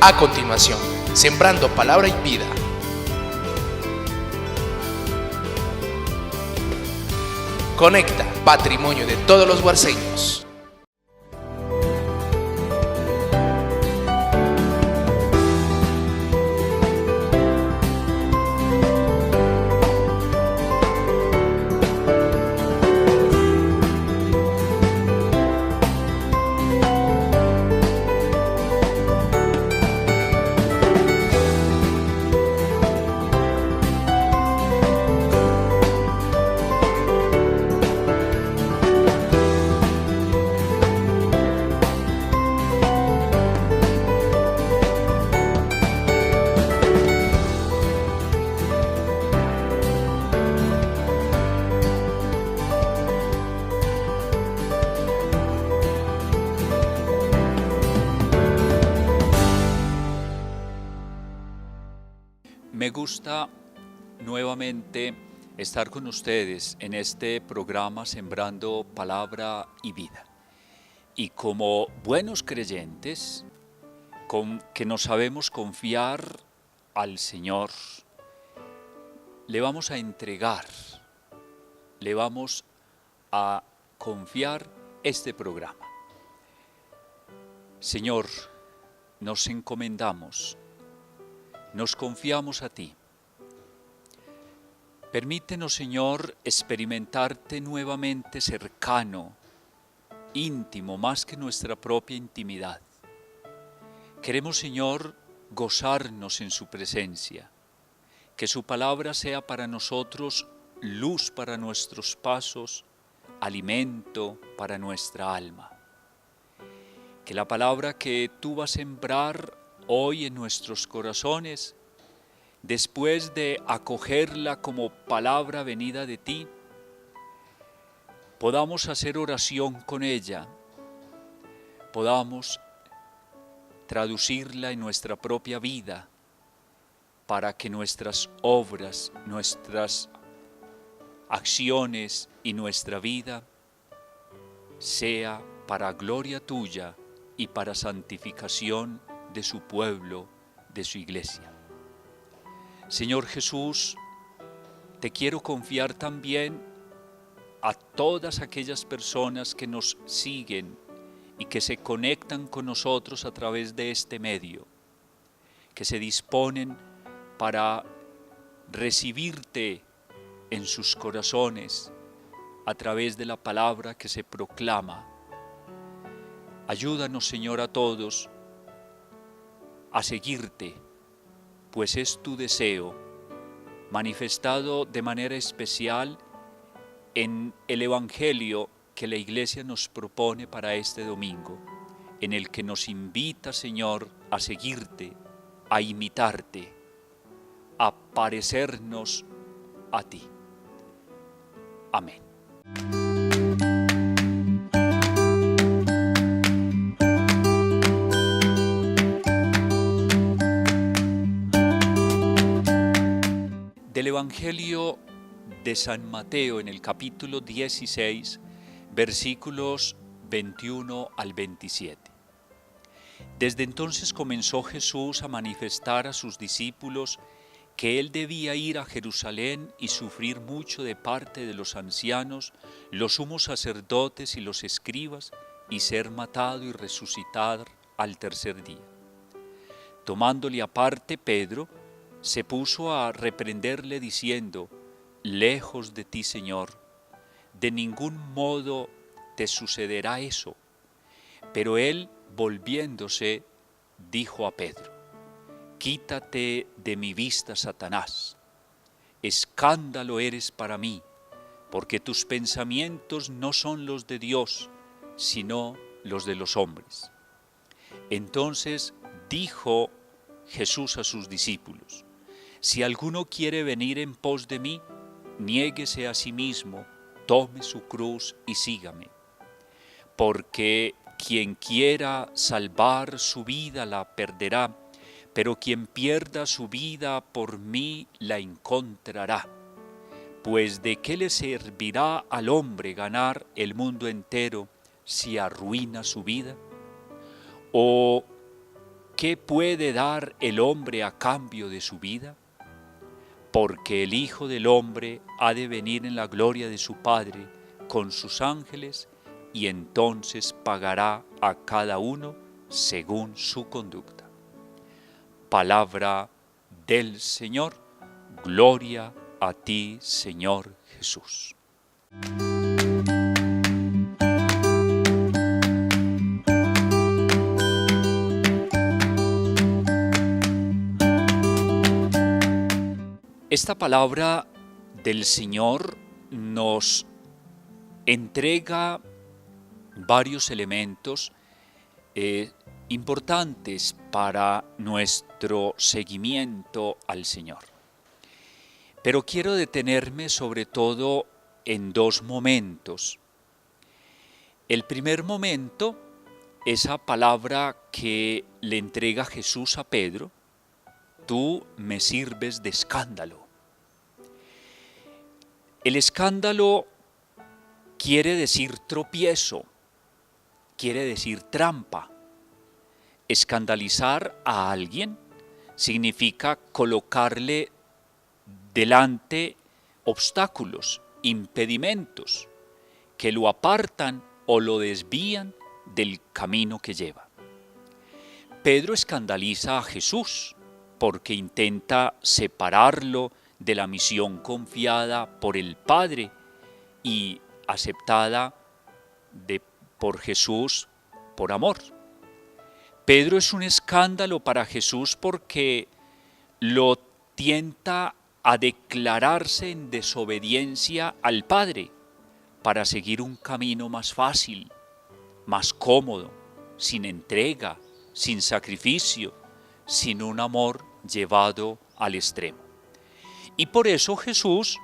A continuación, Sembrando Palabra y Vida. Conecta, patrimonio de todos los huarceños. Me gusta nuevamente estar con ustedes en este programa Sembrando Palabra y Vida. Y como buenos creyentes, que nos sabemos confiar al Señor, le vamos a entregar, le vamos a confiar este programa. Señor, nos encomendamos. Nos confiamos a ti. Permítenos, Señor, experimentarte nuevamente cercano, íntimo, más que nuestra propia intimidad. Queremos, Señor, gozarnos en su presencia, que su palabra sea para nosotros luz para nuestros pasos, alimento para nuestra alma. Que la palabra que tú vas a sembrar hoy en nuestros corazones, después de acogerla como palabra venida de ti, podamos hacer oración con ella, podamos traducirla en nuestra propia vida, para que nuestras obras, nuestras acciones y nuestra vida sea para gloria tuya y para santificación de su pueblo, de su iglesia. Señor Jesús, te quiero confiar también a todas aquellas personas que nos siguen y que se conectan con nosotros a través de este medio, que se disponen para recibirte en sus corazones a través de la palabra que se proclama. Ayúdanos, Señor, a todos a seguirte, pues es tu deseo, manifestado de manera especial en el Evangelio que la Iglesia nos propone para este domingo, en el que nos invita, Señor, a seguirte, a imitarte, a parecernos a ti. Amén. Del Evangelio de San Mateo en el capítulo 16, versículos 21 al 27. Desde entonces comenzó Jesús a manifestar a sus discípulos que él debía ir a Jerusalén y sufrir mucho de parte de los ancianos, los sumos sacerdotes y los escribas, y ser matado y resucitar al tercer día. Tomándole aparte Pedro, se puso a reprenderle diciendo: lejos de ti, Señor, de ningún modo te sucederá eso. Pero él, volviéndose, dijo a Pedro: quítate de mi vista, Satanás. Escándalo eres para mí, porque tus pensamientos no son los de Dios, sino los de los hombres. Entonces dijo Jesús a sus discípulos: si alguno quiere venir en pos de mí, niéguese a sí mismo, tome su cruz y sígame. Porque quien quiera salvar su vida la perderá, pero quien pierda su vida por mí la encontrará. Pues ¿de qué le servirá al hombre ganar el mundo entero si arruina su vida? ¿O ¿qué puede dar el hombre a cambio de su vida? Porque el Hijo del Hombre ha de venir en la gloria de su Padre con sus ángeles, y entonces pagará a cada uno según su conducta. Palabra del Señor. Gloria a ti, Señor Jesús. Esta palabra del Señor nos entrega varios elementos importantes para nuestro seguimiento al Señor. Pero quiero detenerme sobre todo en dos momentos. El primer momento, esa palabra que le entrega Jesús a Pedro: tú me sirves de escándalo. El escándalo quiere decir tropiezo, quiere decir trampa. Escandalizar a alguien significa colocarle delante obstáculos, impedimentos, que lo apartan o lo desvían del camino que lleva. Pedro escandaliza a Jesús porque intenta separarlo de la misión confiada por el Padre y aceptada por Jesús por amor. Pedro es un escándalo para Jesús porque lo tienta a declararse en desobediencia al Padre para seguir un camino más fácil, más cómodo, sin entrega, sin sacrificio, sin un amor llevado al extremo. Y por eso Jesús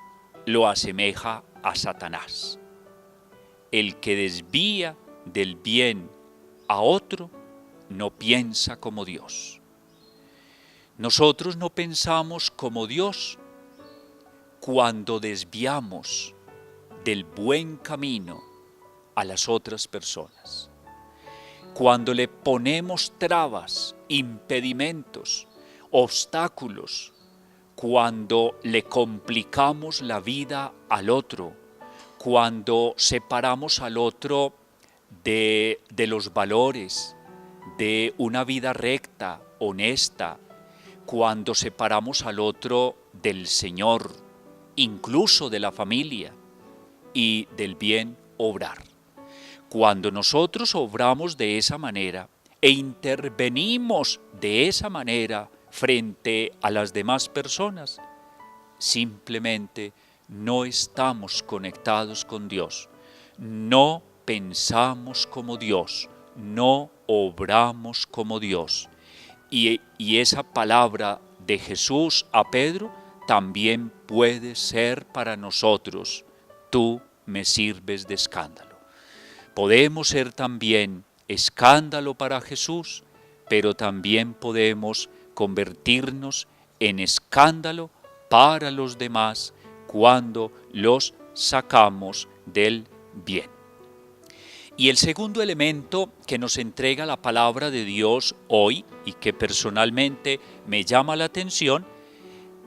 lo asemeja a Satanás. El que desvía del bien a otro no piensa como Dios. Nosotros no pensamos como Dios cuando desviamos del buen camino a las otras personas. Cuando le ponemos trabas, impedimentos, obstáculos, cuando le complicamos la vida al otro, cuando separamos al otro de los valores, de una vida recta, honesta, cuando separamos al otro del Señor, incluso de la familia y del bien obrar. Cuando nosotros obramos de esa manera e intervenimos de esa manera frente a las demás personas, simplemente no estamos conectados con Dios, no pensamos como Dios, no obramos como Dios. Y esa palabra de Jesús a Pedro también puede ser para nosotros: tú me sirves de escándalo. Podemos ser también escándalo para Jesús, pero también podemos convertirnos en escándalo para los demás cuando los sacamos del bien. Y el segundo elemento que nos entrega la palabra de Dios hoy, y que personalmente me llama la atención,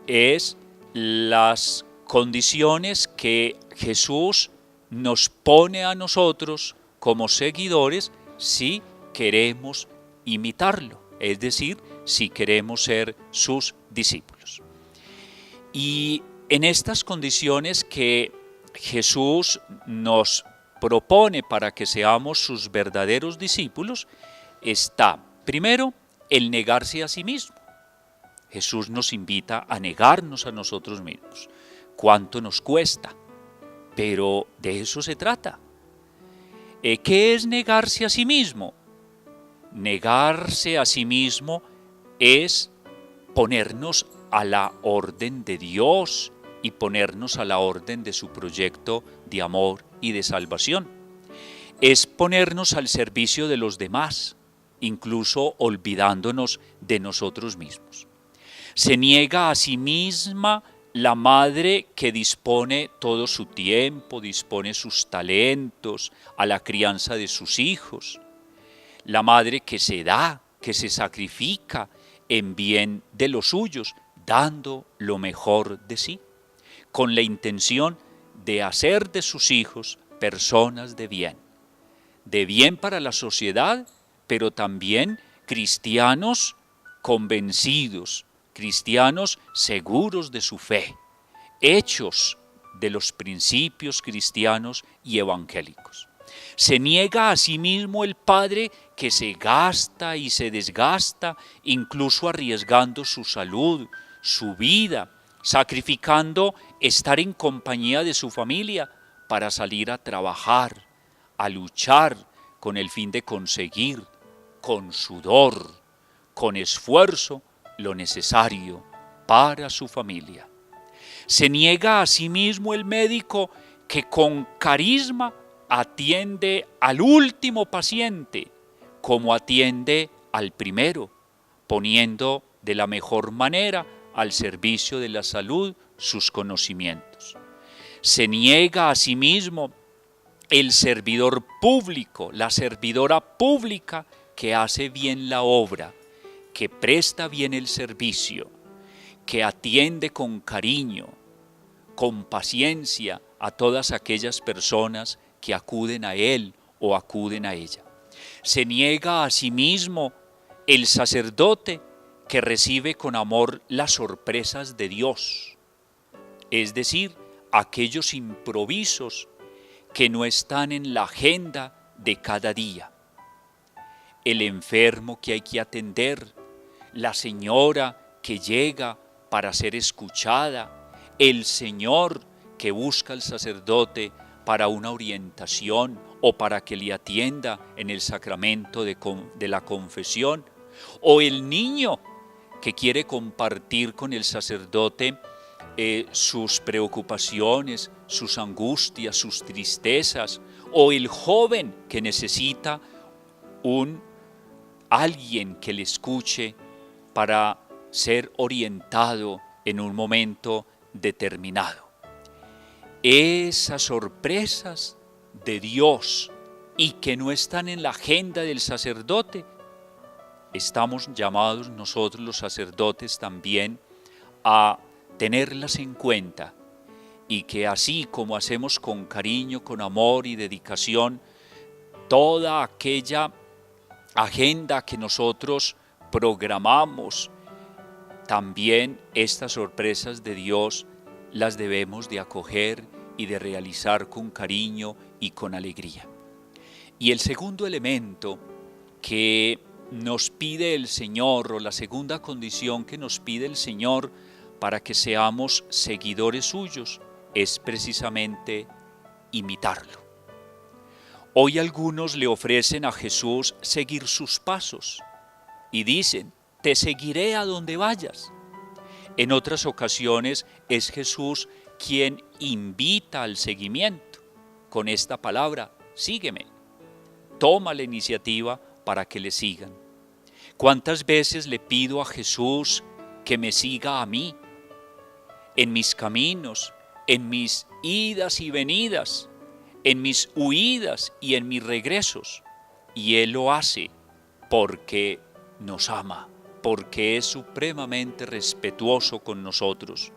es las condiciones que Jesús nos pone a nosotros como seguidores si queremos imitarlo, es decir, si queremos ser sus discípulos. Y en estas condiciones que Jesús nos propone para que seamos sus verdaderos discípulos, está, primero, el negarse a sí mismo. Jesús nos invita a negarnos a nosotros mismos. ¿Cuánto nos cuesta? Pero de eso se trata. ¿Qué es negarse a sí mismo? Negarse a sí mismo es ponernos a la orden de Dios y ponernos a la orden de su proyecto de amor y de salvación. Es ponernos al servicio de los demás, incluso olvidándonos de nosotros mismos. Se niega a sí misma la madre que dispone todo su tiempo, dispone sus talentos a la crianza de sus hijos. La madre que se da que se sacrifica en bien de los suyos, dando lo mejor de sí, con la intención de hacer de sus hijos personas de bien para la sociedad, pero también cristianos convencidos, cristianos seguros de su fe, hechos de los principios cristianos y evangélicos. Se niega a sí mismo el padre que se gasta y se desgasta, incluso arriesgando su salud, su vida, sacrificando estar en compañía de su familia para salir a trabajar, a luchar con el fin de conseguir, con sudor, con esfuerzo, lo necesario para su familia. Se niega a sí mismo el médico que con carisma atiende al último paciente como atiende al primero, poniendo de la mejor manera al servicio de la salud sus conocimientos. Se niega a sí mismo el servidor público, la servidora pública que hace bien la obra, que presta bien el servicio, que atiende con cariño, con paciencia a todas aquellas personas que acuden a él o acuden a ella. Se niega a sí mismo el sacerdote que recibe con amor las sorpresas de Dios, es decir, aquellos improvisos que no están en la agenda de cada día. El enfermo que hay que atender, la señora que llega para ser escuchada, el señor que busca al sacerdote para una orientación o para que le atienda en el sacramento de la confesión, o el niño que quiere compartir con el sacerdote sus preocupaciones, sus angustias, sus tristezas, o el joven que necesita alguien que le escuche para ser orientado en un momento determinado. Esas sorpresas de Dios y que no están en la agenda del sacerdote, estamos llamados nosotros los sacerdotes también a tenerlas en cuenta, y que así como hacemos con cariño, con amor y dedicación toda aquella agenda que nosotros programamos, también estas sorpresas de Dios las debemos de acoger y de realizar con cariño y con alegría. Y el segundo elemento que nos pide el Señor, o la segunda condición que nos pide el Señor para que seamos seguidores suyos, es precisamente imitarlo. Hoy algunos le ofrecen a Jesús seguir sus pasos y dicen: te seguiré a donde vayas. En otras ocasiones es Jesús quien invita al seguimiento con esta palabra: sígueme. Toma la iniciativa para que le sigan. ¿Cuántas veces le pido a Jesús que me siga a mí, en mis caminos, en mis idas y venidas, en mis huidas y en mis regresos? Y Él lo hace porque nos ama, porque es supremamente respetuoso con nosotros.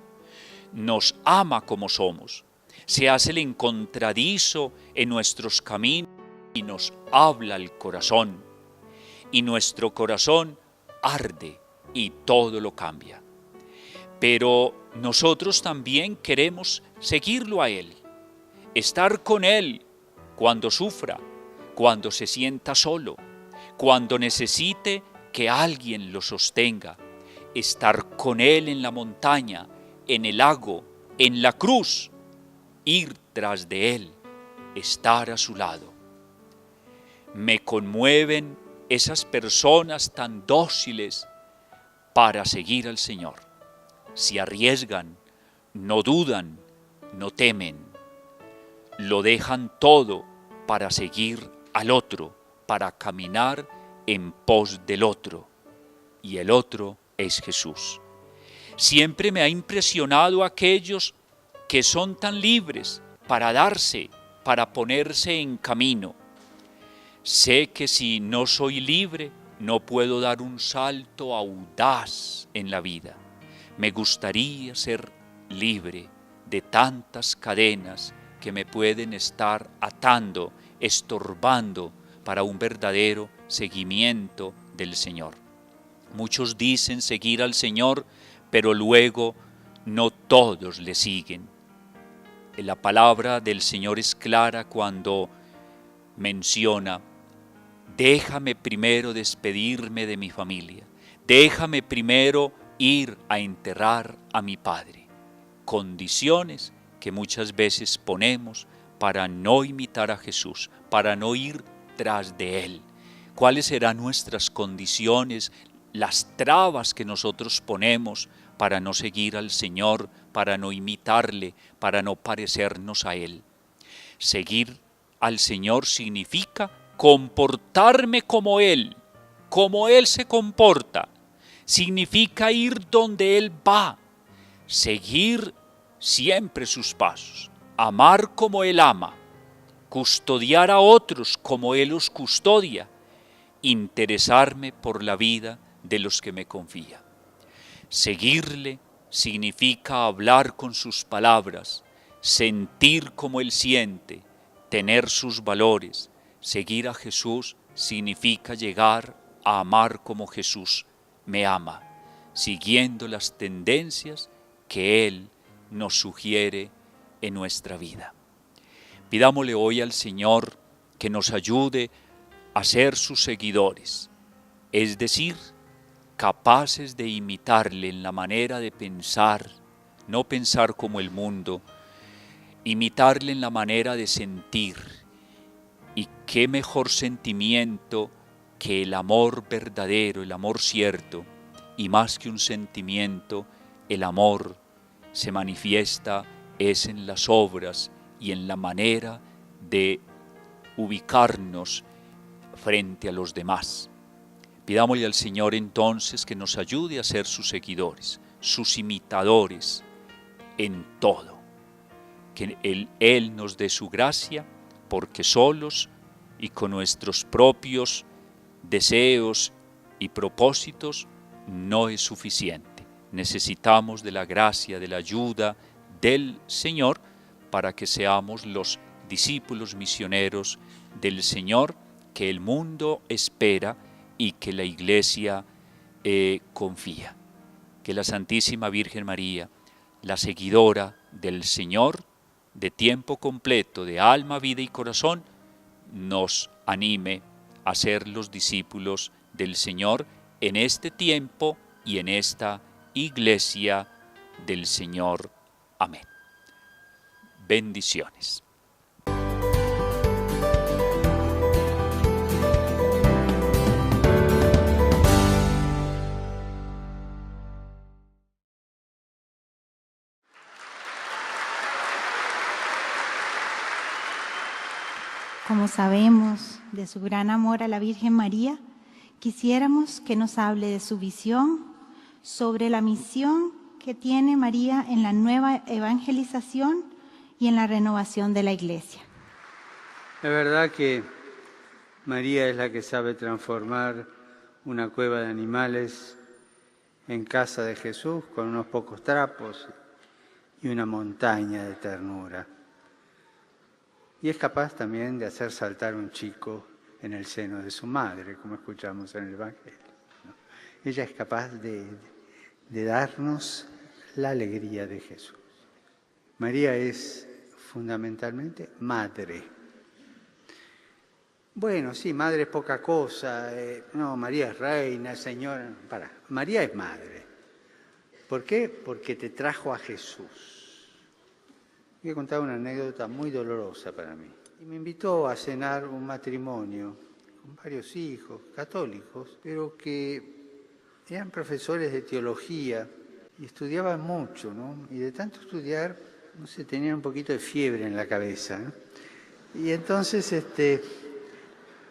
Nos ama como somos, se hace el encontradizo en nuestros caminos y nos habla al corazón. Y nuestro corazón arde y todo lo cambia. Pero nosotros también queremos seguirlo a Él, estar con Él cuando sufra, cuando se sienta solo, cuando necesite que alguien lo sostenga, estar con Él en la montaña, en el lago, en la cruz, ir tras de Él, estar a su lado. Me conmueven esas personas tan dóciles para seguir al Señor. Se arriesgan, no dudan, no temen, lo dejan todo para seguir al otro, para caminar en pos del otro, y el otro es Jesús. Siempre me ha impresionado aquellos que son tan libres para darse, para ponerse en camino. Sé que si no soy libre, no puedo dar un salto audaz en la vida. Me gustaría ser libre de tantas cadenas que me pueden estar atando, estorbando para un verdadero seguimiento del Señor. Muchos dicen seguir al Señor, pero luego no todos le siguen. La palabra del Señor es clara cuando menciona: déjame primero despedirme de mi familia, déjame primero ir a enterrar a mi padre. Condiciones que muchas veces ponemos para no imitar a Jesús, para no ir tras de Él. ¿Cuáles serán nuestras condiciones, las trabas que nosotros ponemos para no seguir al Señor, para no imitarle, para no parecernos a Él? Seguir al Señor significa comportarme como Él se comporta. Significa ir donde Él va, seguir siempre sus pasos, amar como Él ama, custodiar a otros como Él los custodia, interesarme por la vida de los que me confía. Seguirle significa hablar con sus palabras, sentir como Él siente, tener sus valores. Seguir a Jesús significa llegar a amar como Jesús me ama, siguiendo las tendencias que Él nos sugiere en nuestra vida. Pidámosle hoy al Señor que nos ayude a ser sus seguidores, es decir, capaces de imitarle en la manera de pensar, no pensar como el mundo, imitarle en la manera de sentir. Y qué mejor sentimiento que el amor verdadero, el amor cierto, y más que un sentimiento, el amor se manifiesta es en las obras y en la manera de ubicarnos frente a los demás. Pidámosle al Señor entonces que nos ayude a ser sus seguidores, sus imitadores en todo. Que Él nos dé su gracia, porque solos y con nuestros propios deseos y propósitos no es suficiente. Necesitamos de la gracia, de la ayuda del Señor para que seamos los discípulos misioneros del Señor que el mundo espera y que la Iglesia confía. Que la Santísima Virgen María, la seguidora del Señor de tiempo completo, de alma, vida y corazón, nos anime a ser los discípulos del Señor en este tiempo y en esta Iglesia del Señor. Amén. Bendiciones. Como sabemos de su gran amor a la Virgen María, quisiéramos que nos hable de su visión sobre la misión que tiene María en la nueva evangelización y en la renovación de la Iglesia. Es verdad que María es la que sabe transformar una cueva de animales en casa de Jesús con unos pocos trapos y una montaña de ternura. Y es capaz también de hacer saltar un chico en el seno de su madre, como escuchamos en el Evangelio, ¿no? Ella es capaz de darnos la alegría de Jesús. María es fundamentalmente madre. Bueno, sí, madre es poca cosa. No, María es reina, señora. María es madre. ¿Por qué? Porque te trajo a Jesús. Voy a contar una anécdota muy dolorosa para mí. Y me invitó a cenar un matrimonio con varios hijos católicos, pero que eran profesores de teología y estudiaban mucho, ¿no? Y de tanto estudiar, no sé, tenían un poquito de fiebre en la cabeza, ¿no? Y entonces,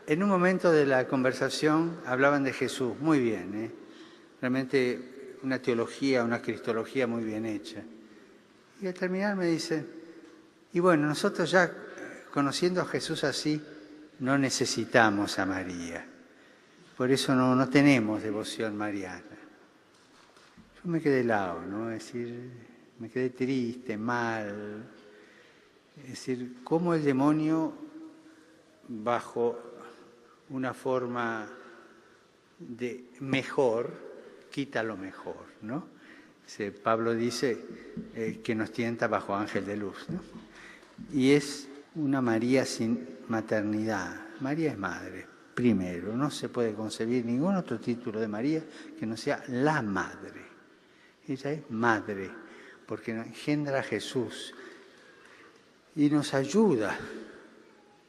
en un momento de la conversación hablaban de Jesús, muy bien, realmente una teología, una cristología muy bien hecha. Y al terminar me dice, y bueno, nosotros ya conociendo a Jesús así, no necesitamos a María. por eso no tenemos devoción mariana. Yo me quedé helado, ¿no? Es decir, me quedé triste, mal. Es decir, cómo el demonio, bajo una forma de mejor, quita lo mejor, ¿no? Pablo dice que nos tienta bajo ángel de luz, ¿no? Y es una María sin maternidad. María es madre, primero. No se puede concebir ningún otro título de María que no sea la madre. Ella es madre, porque engendra a Jesús y nos ayuda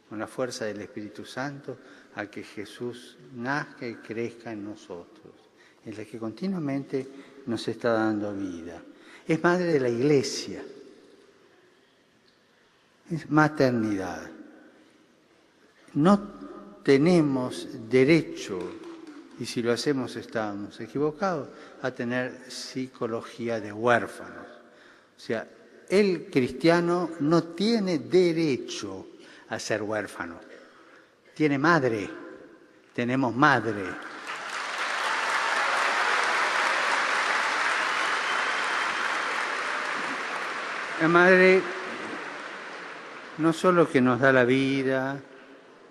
con la fuerza del Espíritu Santo a que Jesús nazca y crezca en nosotros. Es la que continuamente nos está dando vida. Es madre de la Iglesia. Es maternidad. No tenemos derecho, y si lo hacemos estamos equivocados, a tener psicología de huérfanos. O sea, el cristiano no tiene derecho a ser huérfano. Tiene madre, tenemos madre. La madre no solo que nos da la vida,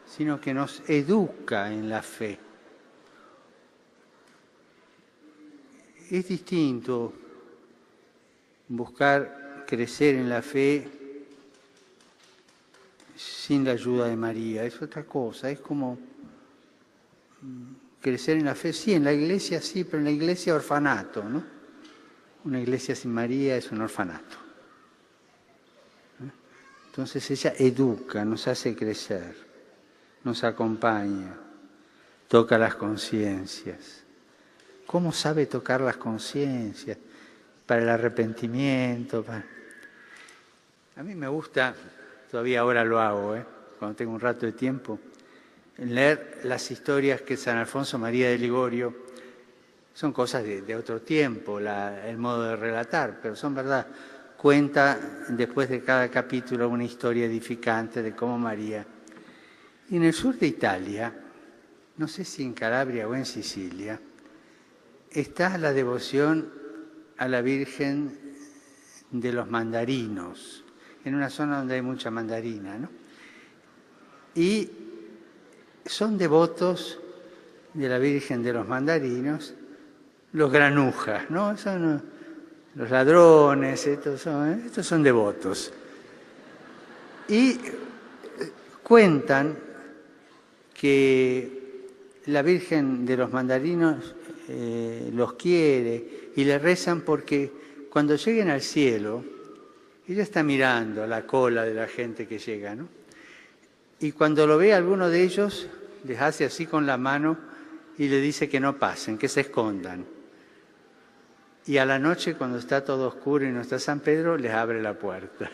sino que nos educa en la fe. Es distinto buscar crecer en la fe sin la ayuda de María, es otra cosa, es como crecer en la fe, sí, en la iglesia sí, pero en la iglesia orfanato, ¿no? Una iglesia sin María es un orfanato. Entonces ella educa, nos hace crecer, nos acompaña, toca las conciencias. ¿Cómo sabe tocar las conciencias? Para el arrepentimiento. A mí me gusta, todavía ahora lo hago, cuando tengo un rato de tiempo, leer las historias que San Alfonso María de Ligorio, son cosas de otro tiempo, el modo de relatar, pero son verdad. Cuenta después de cada capítulo una historia edificante de cómo María. Y en el sur de Italia, no sé si en Calabria o en Sicilia, está la devoción a la Virgen de los Mandarinos, en una zona donde hay mucha mandarina, ¿no? Y son devotos de la Virgen de los Mandarinos los granujas, ¿no? Son los ladrones, estos son devotos. Y cuentan que la Virgen de los Mandarinos los quiere y le rezan porque cuando lleguen al cielo, ella está mirando la cola de la gente que llega, ¿no? Y cuando lo ve a alguno de ellos, les hace así con la mano y le dice que no pasen, que se escondan. Y a la noche, cuando está todo oscuro y no está San Pedro, les abre la puerta.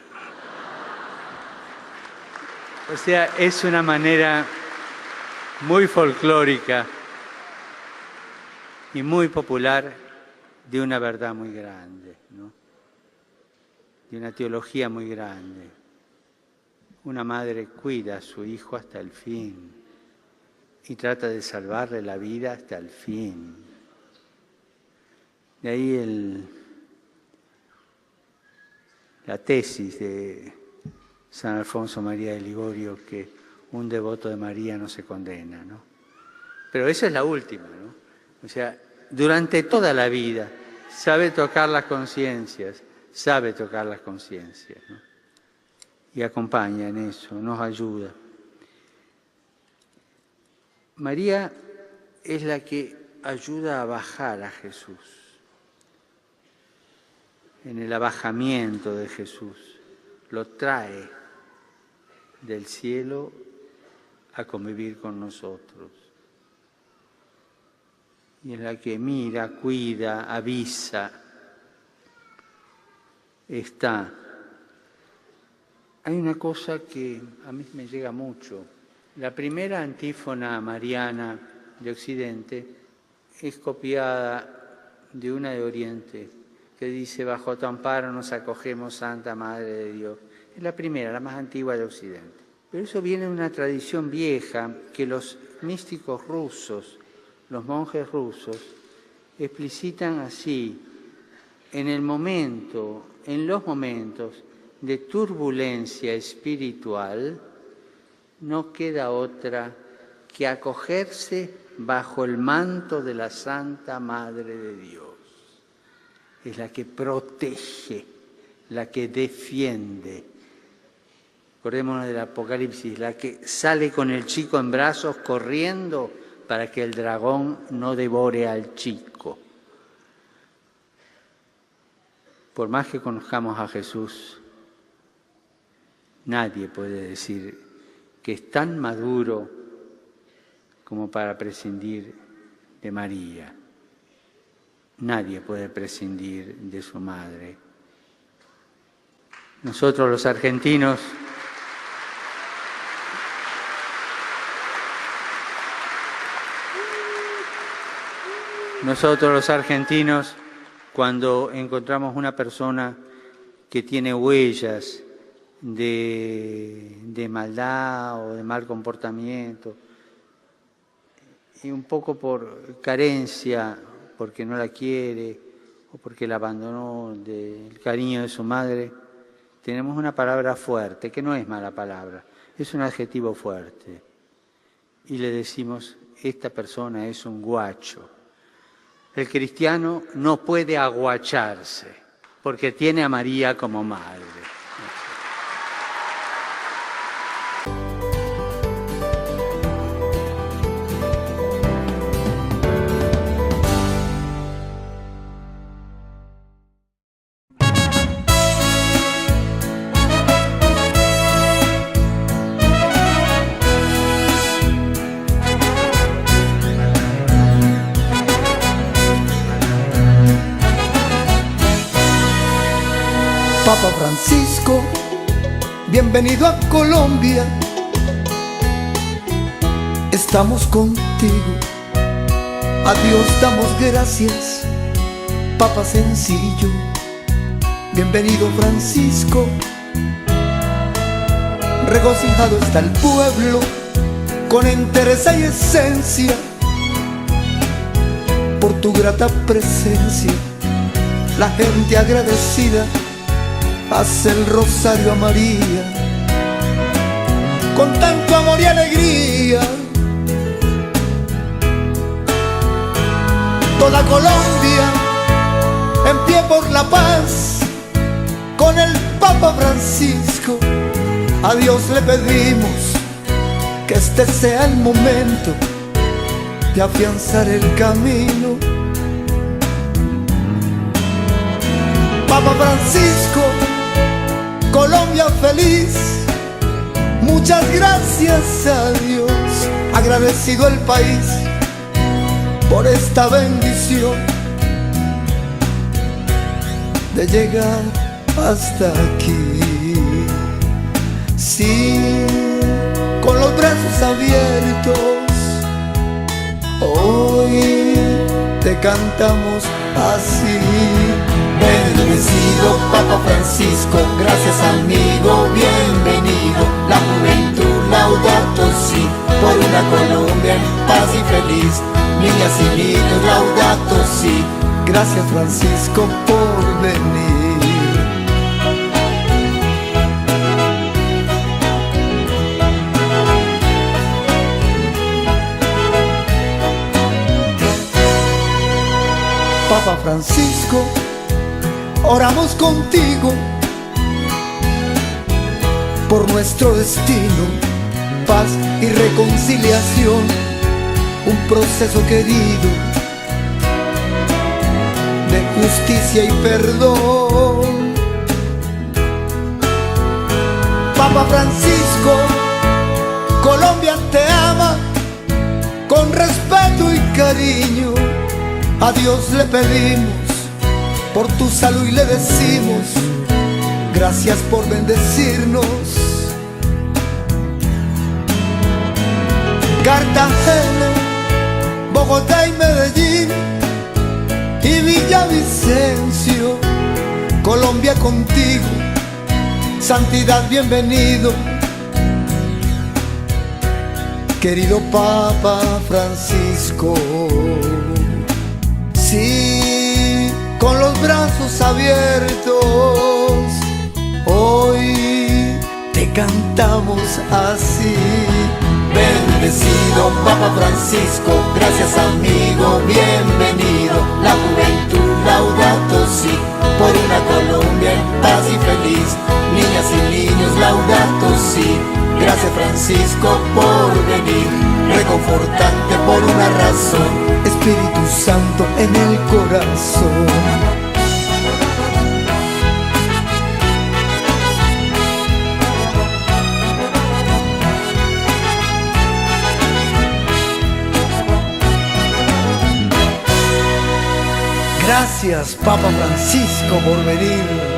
O sea, es una manera muy folclórica y muy popular de una verdad muy grande, ¿no? De una teología muy grande. Una madre cuida a su hijo hasta el fin y trata de salvarle la vida hasta el fin. De ahí la tesis de San Alfonso María de Ligorio, que un devoto de María no se condena, ¿no? Pero esa es la última, ¿no? O sea, durante toda la vida sabe tocar las conciencias, ¿no? Y acompaña en eso, nos ayuda. María es la que ayuda a bajar a Jesús, en el abajamiento de Jesús, lo trae del cielo a convivir con nosotros. Y es la que mira, cuida, avisa, está. Hay una cosa que a mí me llega mucho. La primera antífona mariana de Occidente es copiada de una de Oriente, que dice: bajo tu amparo nos acogemos, Santa Madre de Dios. Es la primera, la más antigua de Occidente. Pero eso viene de una tradición vieja que los místicos rusos los monjes rusos explicitan así: en los momentos de turbulencia espiritual, no queda otra que acogerse bajo el manto de la Santa Madre de Dios. Es la que protege, la que defiende. Acordémonos del Apocalipsis, la que sale con el chico en brazos corriendo para que el dragón no devore al chico. Por más que conozcamos a Jesús, nadie puede decir que es tan maduro como para prescindir de María. Nadie puede prescindir de su madre. Nosotros los argentinos cuando encontramos una persona que tiene huellas de maldad o de mal comportamiento, y un poco por carencia, porque no la quiere o porque la abandonó del cariño de su madre, tenemos una palabra fuerte, que no es mala palabra, es un adjetivo fuerte. Y le decimos: esta persona es un guacho. El cristiano no puede aguacharse porque tiene a María como madre. Papa Francisco, bienvenido a Colombia. Estamos contigo, a Dios damos gracias. Papa sencillo, bienvenido Francisco. Regocijado está el pueblo, con entereza y esencia, por tu grata presencia. La gente agradecida hace el rosario a María, con tanto amor y alegría. Toda Colombia en pie por la paz, con el Papa Francisco. A Dios le pedimos que este sea el momento de afianzar el camino. Papa Francisco, Colombia feliz, muchas gracias a Dios, agradecido el país por esta bendición de llegar hasta aquí. Sí, con los brazos abiertos, hoy te cantamos así. Bendecido Papa Francisco, gracias amigo, bienvenido. La juventud laudato si, por una Colombia en paz y feliz. Niñas y niños laudato si, gracias Francisco por venir. Papa Francisco, oramos contigo por nuestro destino, paz y reconciliación, un proceso querido de justicia y perdón. Papa Francisco, Colombia te ama con respeto y cariño. A Dios le pedimos por tu salud y le decimos gracias por bendecirnos. Cartagena, Bogotá y Medellín y Villavicencio, Colombia contigo, santidad bienvenido. Querido Papa Francisco, sí, con los brazos abiertos, hoy te cantamos así. Bendecido Papa Francisco, gracias amigo, bienvenido. La juventud laudato si, por una Colombia en paz y feliz. Niñas y niños laudato si, gracias Francisco por venir. Reconfortante por una razón, Espíritu Santo en el corazón. Gracias, Papa Francisco, por venir.